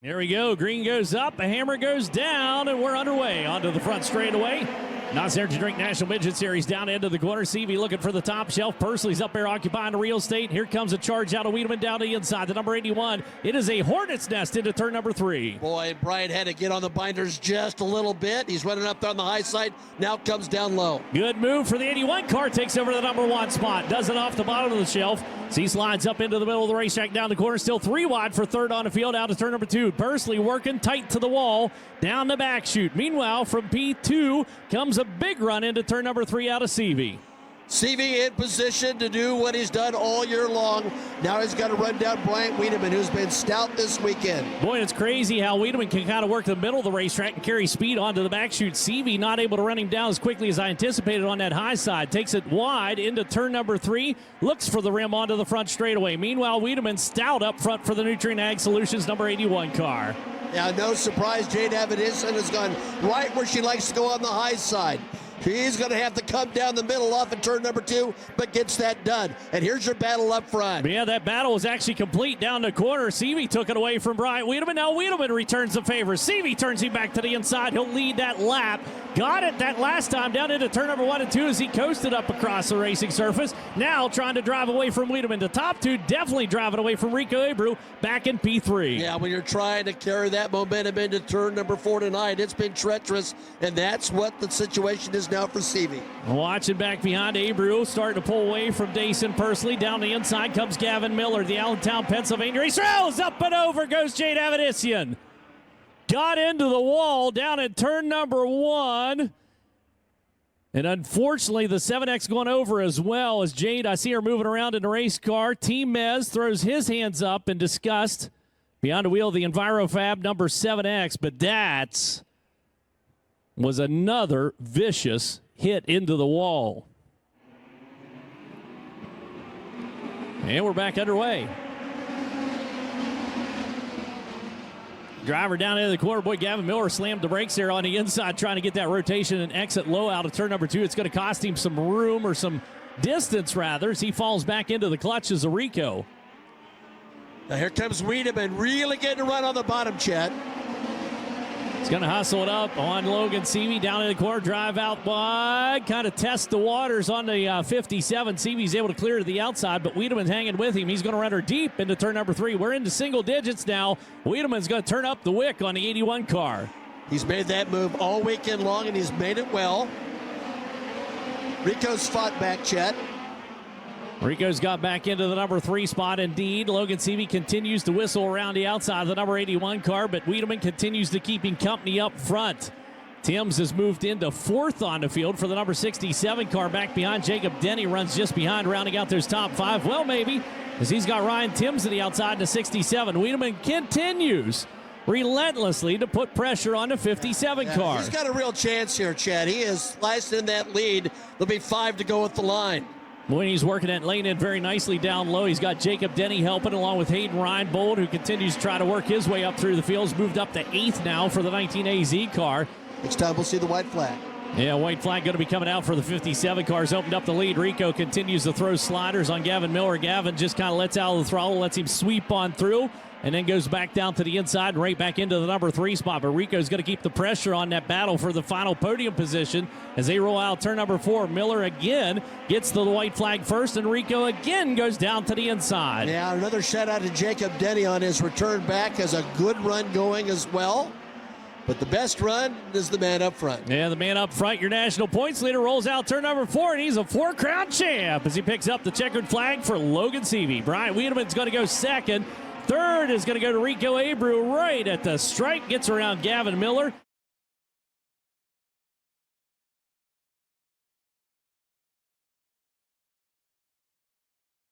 There we go. Green goes up, a hammer goes down, and we're underway. Onto the front straightaway. Knott's Energy Drink National Midget Series down into the corner. CV looking for the top shelf. Pursley's up there occupying the real estate. Here comes a charge out of Wiedemann down to the inside. The number 81. It is a hornet's nest into turn number 3. Boy, Brian had to get on the binders just a little bit. He's running up there on the high side. Now comes down low. Good move for the 81 car. Takes over the number 1 spot. Does it off the bottom of the shelf. He slides up into the middle of the racetrack down the corner. Still 3 wide for third on the field. Out to turn number 2. Pursley working tight to the wall. Down the back chute. Meanwhile, from P2 comes a big run into turn number 3 out of CV. CV in position to do what he's done all year long. Now he's got to run down Bryant Wiedemann, who's been stout this weekend. Boy, it's crazy how Wiedemann can kind of work the middle of the racetrack and carry speed onto the back chute. CV not able to run him down as quickly as I anticipated on that high side. Takes it wide into turn number 3. Looks for the rim onto the front straightaway. Meanwhile, Wiedemann stout up front for the Nutrient Ag Solutions number 81 car. Now, no surprise, Jade Avedisian has gone right where she likes to go on the high side. He's going to have to come down the middle off in turn number 2, but gets that done. And here's your battle up front. Yeah, that battle was actually complete down the corner. CV took it away from Bryant Wiedemann. Now Wiedemann returns the favor. CV turns him back to the inside. He'll lead that lap. Got it that last time down into turn number 1 and 2 as he coasted up across the racing surface. Now trying to drive away from Wiedemann. The top 2 definitely driving away from Rico Abreu back in P3. Yeah, when you're trying to carry that momentum into turn number 4 tonight, it's been treacherous, and that's what the situation is now for CV. Watching back behind, Abreu starting to pull away from Dason Pursley. Down the inside comes Gavin Miller, the Allentown, Pennsylvania racer. Oh, up and over goes Jade Avedisian. Got into the wall down at turn number 1. And unfortunately, the 7X going over as well as Jade. I see her moving around in the race car. Team Mez throws his hands up in disgust. Behind the wheel of the EnviroFab number 7X. But that was another vicious hit into the wall. And we're back underway. Driver down into the corner. Boy, Gavin Miller slammed the brakes there on the inside, trying to get that rotation and exit low out of turn number 2. It's going to cost him some room, or some distance rather, as he falls back into the clutches of Rico. Now here comes Wiedemann, really getting a run on the bottom, Chad. He's going to hustle it up on Logan CV down in the corner, drive out wide, kind of test the waters on the 57. CV's able to clear to the outside, but Wiedemann's hanging with him. He's going to run her deep into turn number 3. We're into single digits now. Wiedemann's going to turn up the wick on the 81 car. He's made that move all weekend long, and he's made it well. Rico's fought back, Chet. Rico's got back into the number 3 spot indeed. Logan CV continues to whistle around the outside of the number 81 car, but Wiedemann continues to keep him company up front. Timms has moved into 4th on the field for the number 67 car back behind. Jacob Denny runs just behind, rounding out those top 5. Well, maybe, as he's got Ryan Timms to the outside in the 67. Wiedemann continues relentlessly to put pressure on the 57 car. He's got a real chance here, Chad. He is sliced in that lead. There'll be 5 to go at the line. Boy, he's working that lane in very nicely down low. He's got Jacob Denny helping, along with Hayden Reinbold, who continues to try to work his way up through the fields. Moved up to 8th now for the 19AZ car. Next time we'll see the white flag. Yeah, white flag going to be coming out for the 57 cars. Opened up the lead. Rico continues to throw sliders on Gavin Miller. Gavin just kind of lets out of the throttle, lets him sweep on through, and then goes back down to the inside and right back into the number 3 spot. But Rico's going to keep the pressure on that battle for the final podium position as they roll out turn number 4. Miller again gets the white flag first, and Rico again goes down to the inside. Yeah, another shout out to Jacob Denny on his return back. Has a good run going as well. But the best run is the man up front. Yeah, the man up front, your national points leader, rolls out turn number 4, and he's a 4-crown champ as he picks up the checkered flag for Logan CV. Brian Wiedemann's going to go 2nd. 3rd is going to go to Rico Abreu right at the stripe. Gets around Gavin Miller.